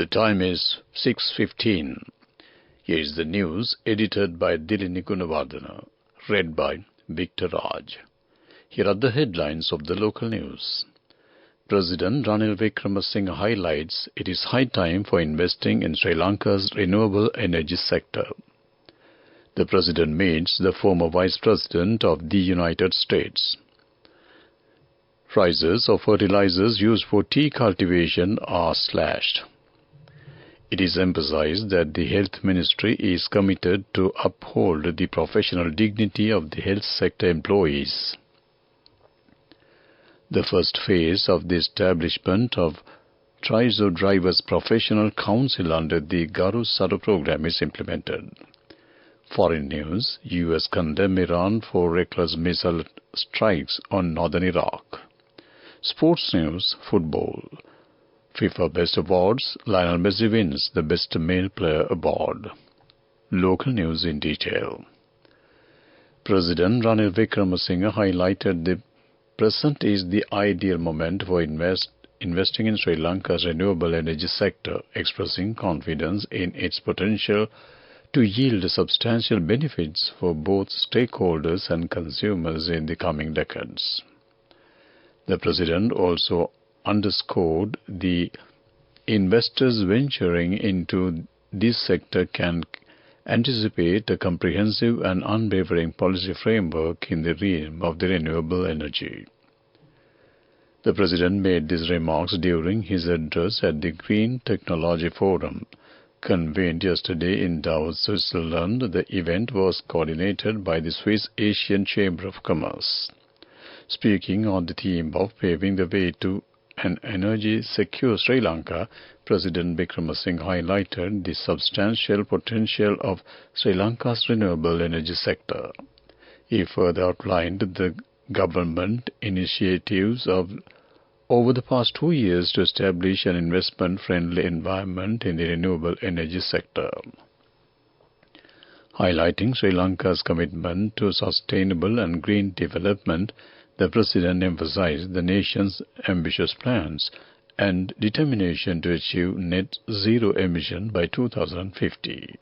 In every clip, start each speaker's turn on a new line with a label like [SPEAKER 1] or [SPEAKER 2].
[SPEAKER 1] time is 6:15. Here is the news edited by Dilini Gunawardena, read by Victor Raj. Here are the headlines of the local news. President Ranil Wickremesinghe highlights it is high time for investing in Sri Lanka's renewable energy sector. The President meets the former Vice President of the United States. Prices of fertilizers used for tea cultivation are slashed. It is emphasized that the Health Ministry is committed to uphold the professional dignity of the health sector employees. The first phase of the establishment of Trizo Drivers Professional Council under the Garu Saru program is implemented. Foreign news: U.S. condemn Iran for reckless missile strikes on northern Iraq. Sports news: football. FIFA Best Awards: Lionel Messi wins the Best Male Player award. Local news in detail. President Ranil Wickremesinghe highlighted the present is the ideal moment for investing in Sri Lanka's renewable energy sector, expressing confidence in its potential to yield substantial benefits for both stakeholders and consumers in the coming decades. The President also underscored the investors venturing into this sector can anticipate a comprehensive and unwavering policy framework in the realm of the renewable energy. The President made these remarks during his address at the Green Technology Forum, convened yesterday in Davos, Switzerland. The event was coordinated by the Swiss Asian Chamber of Commerce. Speaking on the theme of paving the way to an energy-secure Sri Lanka, President Wickremesinghe highlighted the substantial potential of Sri Lanka's renewable energy sector. He further outlined the government initiatives over the past 2 years to establish an investment-friendly environment in the renewable energy sector. Highlighting Sri Lanka's commitment to sustainable and green development, the President emphasized the nation's ambitious plans and determination to achieve net zero emission by 2050.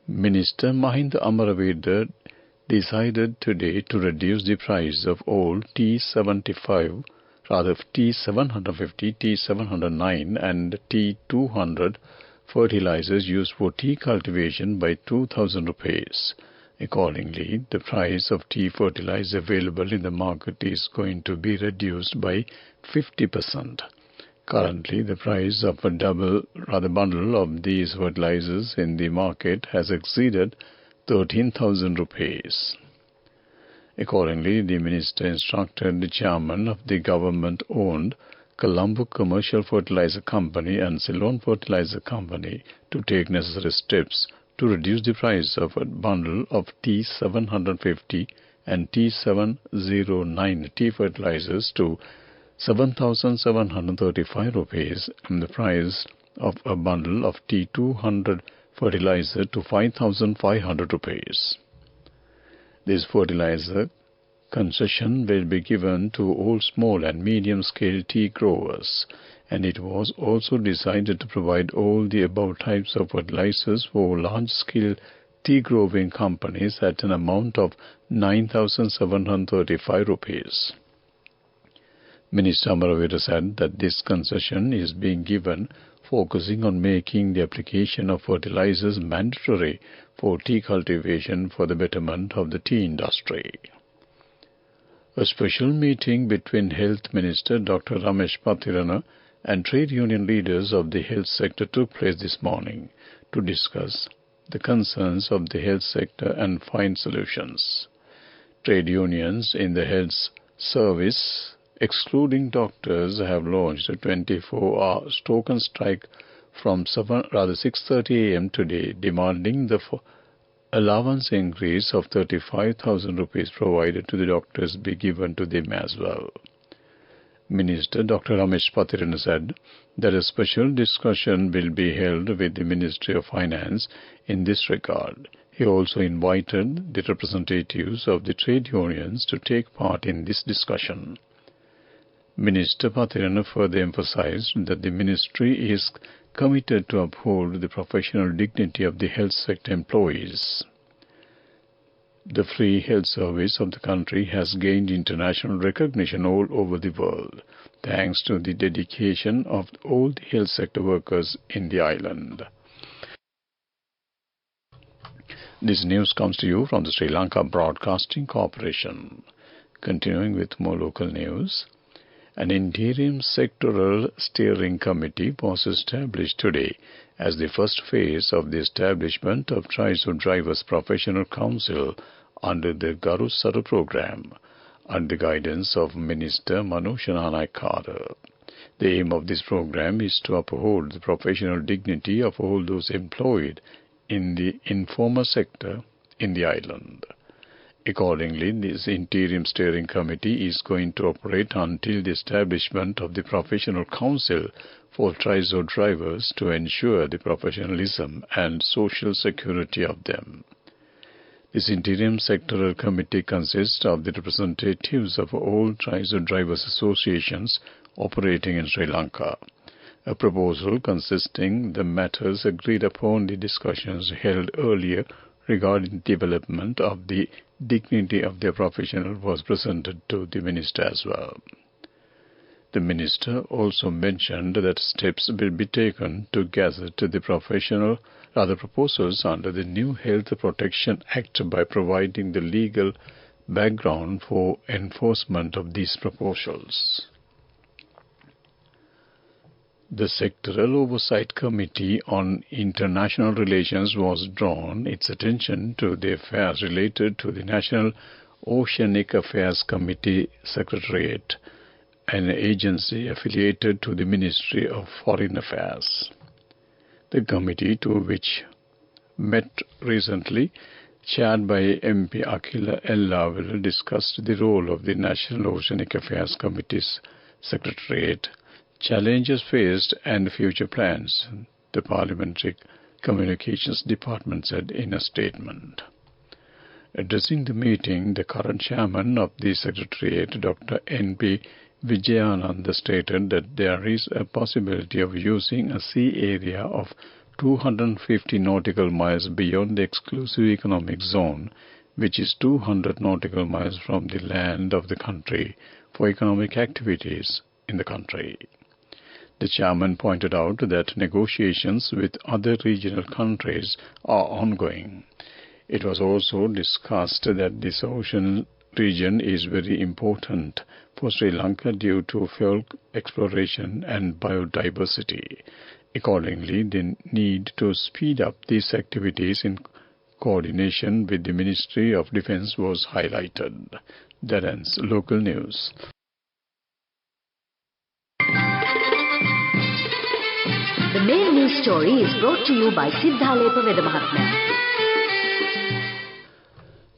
[SPEAKER 1] Minister Mahinda Amaraweera decided today to reduce the price of all T75, T750, T709 and T200 fertilizers used for tea cultivation by 2,000 rupees. Accordingly, the price of tea fertilizer available in the market is going to be reduced by 50%. Currently, the price of a bundle of these fertilizers in the market has exceeded 13,000 rupees. Accordingly, the Minister instructed the chairman of the government-owned Colombo Commercial Fertilizer Company and Ceylon Fertilizer Company to take necessary steps to reduce the price of a bundle of T750 and T709 tea fertilizers to 7,735 rupees and the price of a bundle of T200 fertilizer to 5,500 rupees. This fertilizer concession will be given to all small and medium-scale tea growers, and it was also decided to provide all the above types of fertilizers for large-scale tea-growing companies at an amount of 9,735 rupees. Minister Amaraweera said that this concession is being given focusing on making the application of fertilizers mandatory for tea cultivation for the betterment of the tea industry. A special meeting between Health Minister Dr. Ramesh Pathirana and trade union leaders of the health sector took place this morning to discuss the concerns of the health sector and find solutions. Trade unions in the health service, excluding doctors, have launched a 24-hour token strike from 6:30 a.m. today, demanding the allowance increase of 35,000 rupees provided to the doctors be given to them as well. Minister Dr. Ramesh Pathirana said that a special discussion will be held with the Ministry of Finance in this regard. He also invited the representatives of the trade unions to take part in this discussion. Minister Pathirana further emphasized that the ministry is committed to uphold the professional dignity of the health sector employees. The free health service of the country has gained international recognition all over the world, thanks to the dedication of all the health sector workers in the island. This news comes to you from the Sri Lanka Broadcasting Corporation. Continuing with more local news, an interim sectoral steering committee was established today as the first phase of the establishment of Trizo Drivers Professional Council under the Garu Saru program, under the guidance of Minister Manushana Naikara. The aim of this program is to uphold the professional dignity of all those employed in the informal sector in the island. Accordingly, this interim steering committee is going to operate until the establishment of the professional council for Trizo drivers to ensure the professionalism and social security of them. This interim sectoral committee consists of the representatives of all Trizo drivers associations operating in Sri Lanka. A proposal consisting the matters agreed upon the discussions held earlier regarding the development of the dignity of their professional was presented to the minister as well. The minister also mentioned that steps will be taken to gather to the proposals under the new Health Protection Act by providing the legal background for enforcement of these proposals. The Sectoral Oversight Committee on International Relations was drawn its attention to the affairs related to the National Oceanic Affairs Committee Secretariat, an agency affiliated to the Ministry of Foreign Affairs. The committee, to which met recently, chaired by MP Akila Ellawil, discussed the role of the National Oceanic Affairs Committee's Secretariat, challenges faced and future plans, the Parliamentary Communications Department said in a statement. Addressing the meeting, the current chairman of the Secretariat, Dr. N.P. Vijayananda, stated that there is a possibility of using a sea area of 250 nautical miles beyond the exclusive economic zone, which is 200 nautical miles from the land of the country, for economic activities in the country. The chairman pointed out that negotiations with other regional countries are ongoing. It was also discussed that this ocean region is very important for Sri Lanka due to fuel exploration and biodiversity. Accordingly, the need to speed up these activities in coordination with the Ministry of Defence was highlighted. That ends local news.
[SPEAKER 2] The main news story is brought to you by Sinhala Mahatma.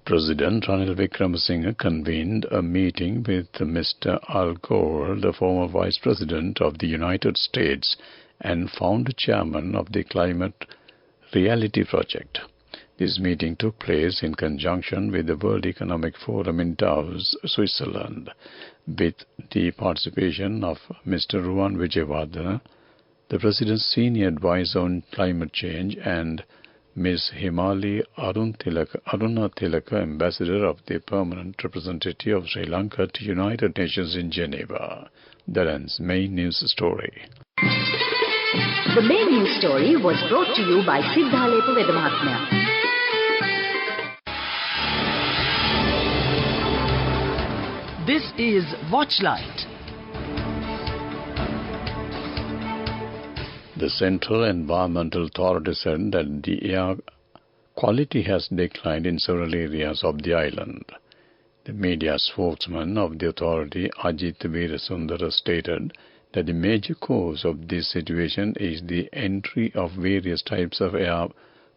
[SPEAKER 1] President Ranil Wickremesinghe convened a meeting with Mr. Al Gore, the former Vice President of the United States and founder chairman of the Climate Reality Project. This meeting took place in conjunction with the World Economic Forum in Davos, Switzerland, with the participation of Mr. Ruwan Wijewardena, the President's senior advisor on climate change, and Ms. Himali Aruna Tilaka, Ambassador of the Permanent Representative of Sri Lanka to United Nations in Geneva. That ends main news story.
[SPEAKER 2] The main news story was brought to you by Sinhala Mahatma.
[SPEAKER 3] This is Watchlight.
[SPEAKER 1] The Central Environmental Authority said that the air quality has declined in several areas of the island. The media spokesman of the authority, Ajit Veerasundara, stated that the major cause of this situation is the entry of various types of air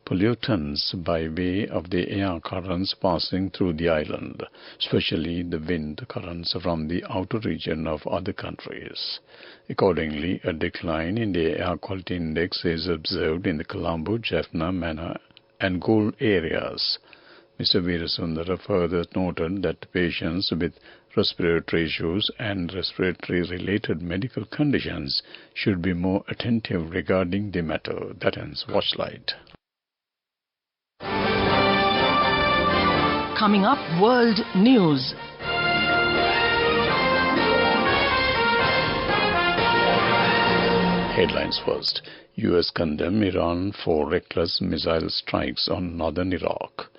[SPEAKER 1] pollutants by way of the air currents passing through the island, especially the wind currents from the outer region of other countries. Accordingly, a decline in the air quality index is observed in the Colombo, Jaffna, Manor and Gold areas. Mr. Veerasundara further noted that patients with respiratory issues and respiratory-related medical conditions should be more attentive regarding the matter. That ends Watchlight.
[SPEAKER 3] Coming up, World News.
[SPEAKER 1] Headlines first. U.S. condemn Iran for reckless missile strikes on northern Iraq.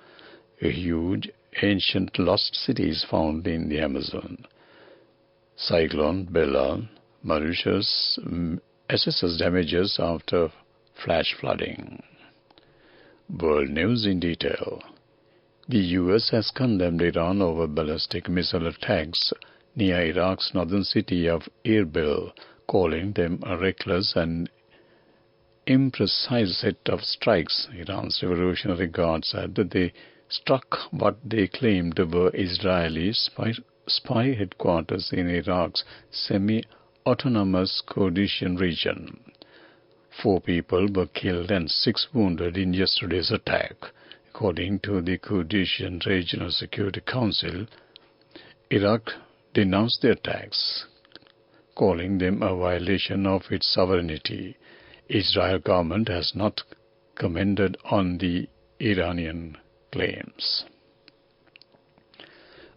[SPEAKER 1] A huge, ancient lost city is found in the Amazon. Cyclone Bella, Mauritius assesses damages after flash flooding. World News in detail. The U.S. has condemned Iran over ballistic missile attacks near Iraq's northern city of Erbil, calling them a reckless and imprecise set of strikes. Iran's Revolutionary Guard said that they struck what they claimed were Israeli spy headquarters in Iraq's semi-autonomous Kurdish region. 4 people were killed and 6 wounded in yesterday's attack. According to the Kurdish Regional Security Council, Iraq denounced the attacks, calling them a violation of its sovereignty. Israel government has not commented on the Iranian claims.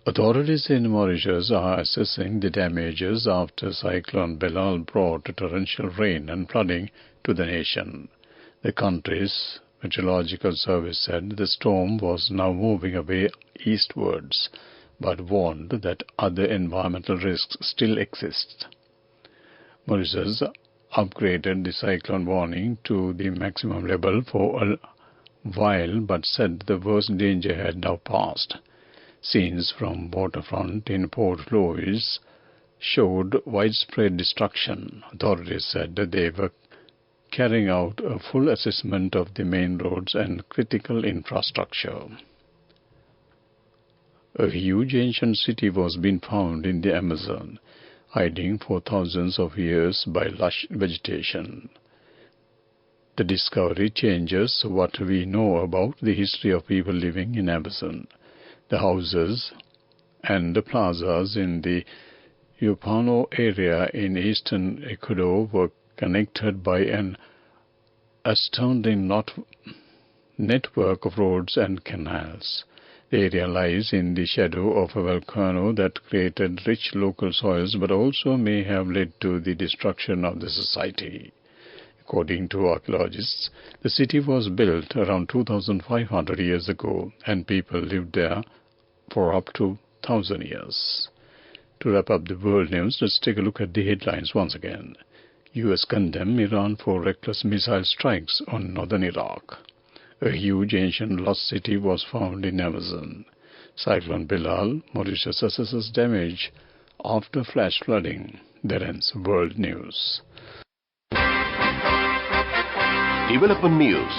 [SPEAKER 1] Authorities in Mauritius are assessing the damages after Cyclone Bella brought torrential rain and flooding to the nation. The country's meteorological service said the storm was now moving away eastwards, but warned that other environmental risks still exist. Mauritius upgraded the cyclone warning to the maximum level for a while, but said the worst danger had now passed. Scenes from waterfront in Port Louis showed widespread destruction. Authorities said that they were carrying out a full assessment of the main roads and critical infrastructure. A huge ancient city was being found in the Amazon, hiding for thousands of years by lush vegetation. The discovery changes what we know about the history of people living in Amazon. The houses and the plazas in the Yupano area in eastern Ecuador were connected by an astounding network of roads and canals. The area lies in the shadow of a volcano that created rich local soils but also may have led to the destruction of the society. According to archaeologists, the city was built around 2,500 years ago and people lived there for up to 1,000 years. To wrap up the world news, let's take a look at the headlines once again. U.S. condemn Iran for reckless missile strikes on northern Iraq. A huge ancient lost city was found in Amazon. Cyclone Bilal, Mauritius assesses damage after flash flooding. That ends world news.
[SPEAKER 4] Development news.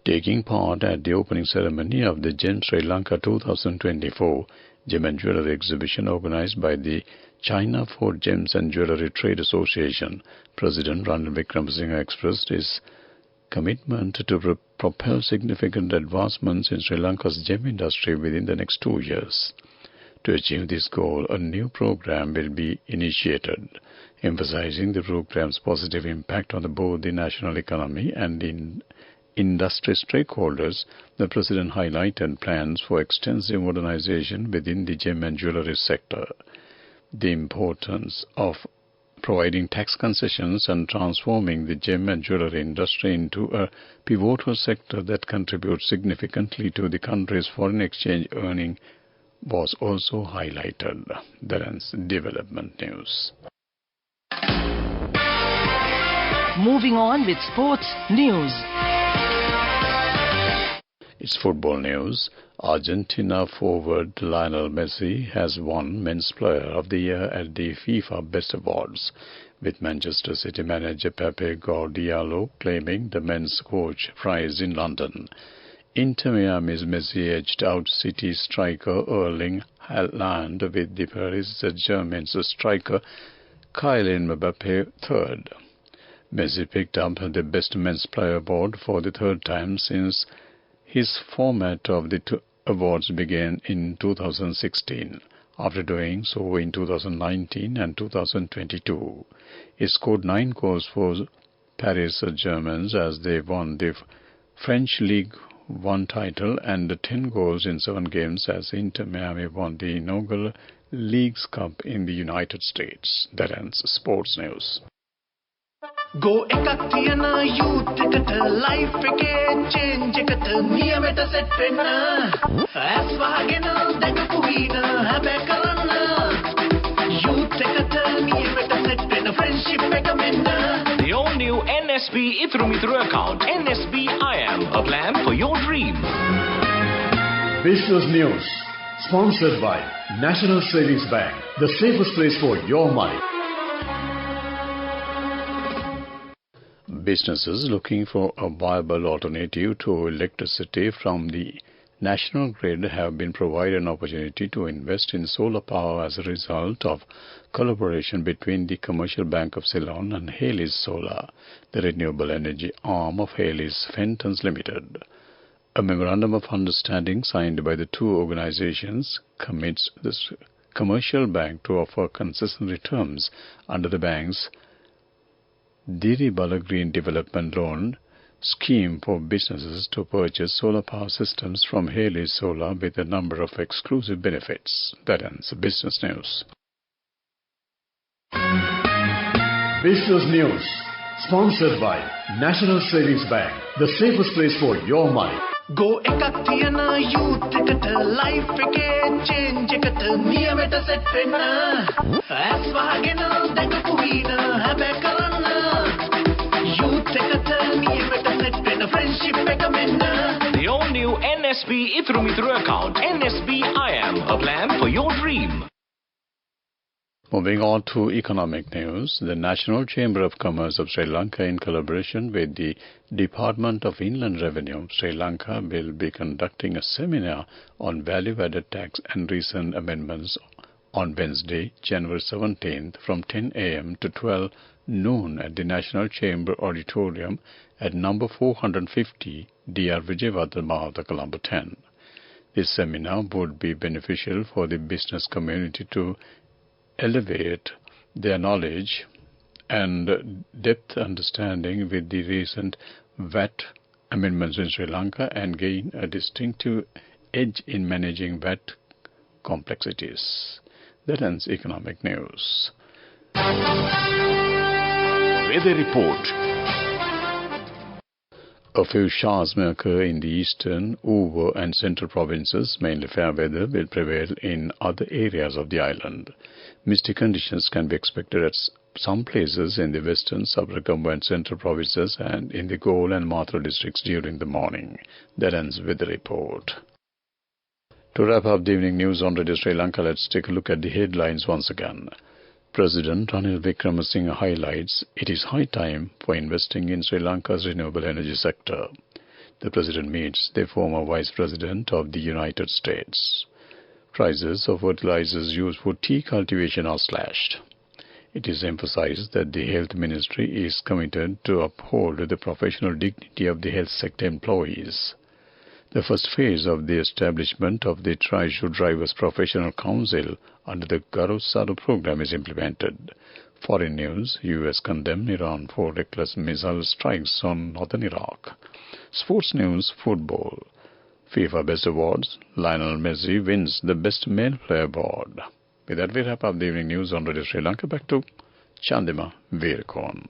[SPEAKER 1] Taking part at the opening ceremony of the GEM Sri Lanka 2024 Gem and Jewellery exhibition organized by the China for Gems and Jewellery Trade Association, President Ranil Wickremesinghe expressed his commitment to propel significant advancements in Sri Lanka's gem industry within the next 2 years. To achieve this goal, a new program will be initiated, emphasizing the program's positive impact on both the national economy and industry stakeholders. The President highlighted plans for extensive modernization within the gem and jewellery sector, the importance of providing tax concessions and transforming the gem and jewellery industry into a pivotal sector that contributes significantly to the country's foreign exchange earning was also highlighted. That ends development news.
[SPEAKER 3] Moving on with sports news.
[SPEAKER 1] It's football news. Argentina forward Lionel Messi has won Men's Player of the Year at the FIFA Best Awards, with Manchester City manager Pepe Guardiola claiming the men's coach prize in London. Inter Miami's Messi edged out City striker Erling Haaland, with the Paris Saint-Germain's striker Kylian Mbappe third. Messi picked up the Best Men's Player award for the third time since his format of the awards began in 2016. After doing so in 2019 and 2022, he scored 9 goals for Paris Germans as they won the French League One title and 10 goals in 7 games as Inter Miami won the inaugural Leagues Cup in the United States. That ends sports news.
[SPEAKER 5] Go එකක් තියන youth එකට life එකේ change එකට නියමෙට set වෙන්න ඇස් වහගෙන දැකපු වීන හැබැ කරන්න youth එකට නියමෙට set වෙන්න friendship එක මෙන්න.
[SPEAKER 6] The all new NSB Ithru Mithru account, NSB IM, a plan for your dream.
[SPEAKER 7] Business News, sponsored by National Savings Bank, the safest place for your money.
[SPEAKER 1] Businesses looking for a viable alternative to electricity from the national grid have been provided an opportunity to invest in solar power as a result of collaboration between the Commercial Bank of Ceylon and Hales Solar, the renewable energy arm of Hales Fentons Limited. A memorandum of understanding signed by the two organizations commits the Commercial Bank to offer concessionary terms under the bank's Diribala Green Development Loan scheme for businesses to purchase solar power systems from Hales Solar with a number of exclusive benefits. That ends Business News.
[SPEAKER 7] Business News, sponsored by National Savings Bank, the safest place for your money.
[SPEAKER 5] Go එකක් තියන youth එකට life එකේ change එකට නියමෙට set වෙන්න ඇස් වහගෙන දැකපු වීන හැබැ කරන්න youth එකට නියමෙට set වෙන්න friendship එක මෙන්න.
[SPEAKER 6] The all new NSB Ithru Mithru account, NSB IM, a plan for your dream.
[SPEAKER 1] Moving on to economic news, the National Chamber of Commerce of Sri Lanka, in collaboration with the Department of Inland Revenue, Sri Lanka, will be conducting a seminar on value-added tax and recent amendments on Wednesday, January 17th, from 10 a.m. to 12 noon at the National Chamber Auditorium at number 450, Dr. Vijayawardena Mahata, Colombo 10. This seminar would be beneficial for the business community to elevate their knowledge and depth understanding with the recent VAT amendments in Sri Lanka and gain a distinctive edge in managing VAT complexities. That ends economic news.
[SPEAKER 4] Weather report.
[SPEAKER 1] A few showers may occur in the eastern, over and central provinces. Mainly fair weather will prevail in other areas of the island. Misty conditions can be expected at some places in the western, sub-Rakambu and central provinces and in the Galle and Mathura districts during the morning. That ends with the report. To wrap up the evening news on Radio Sri Lanka, let's take a look at the headlines once again. President Ranil Wickremesinghe highlights it is high time for investing in Sri Lanka's renewable energy sector. The President meets the former Vice President of the United States. Prices of fertilizers used for tea cultivation are slashed. It is emphasized that the Health Ministry is committed to uphold the professional dignity of the health sector employees. The first phase of the establishment of the Trishu Drivers Professional Council under the Garu Sadhu program is implemented. Foreign news, US condemned Iran for reckless missile strikes on northern Iraq. Sports news, football. FIFA Best Awards, Lionel Messi wins the Best Male Player Award. With that, we wrap up the evening news on Radio Sri Lanka. Back to Chandima Veerkon.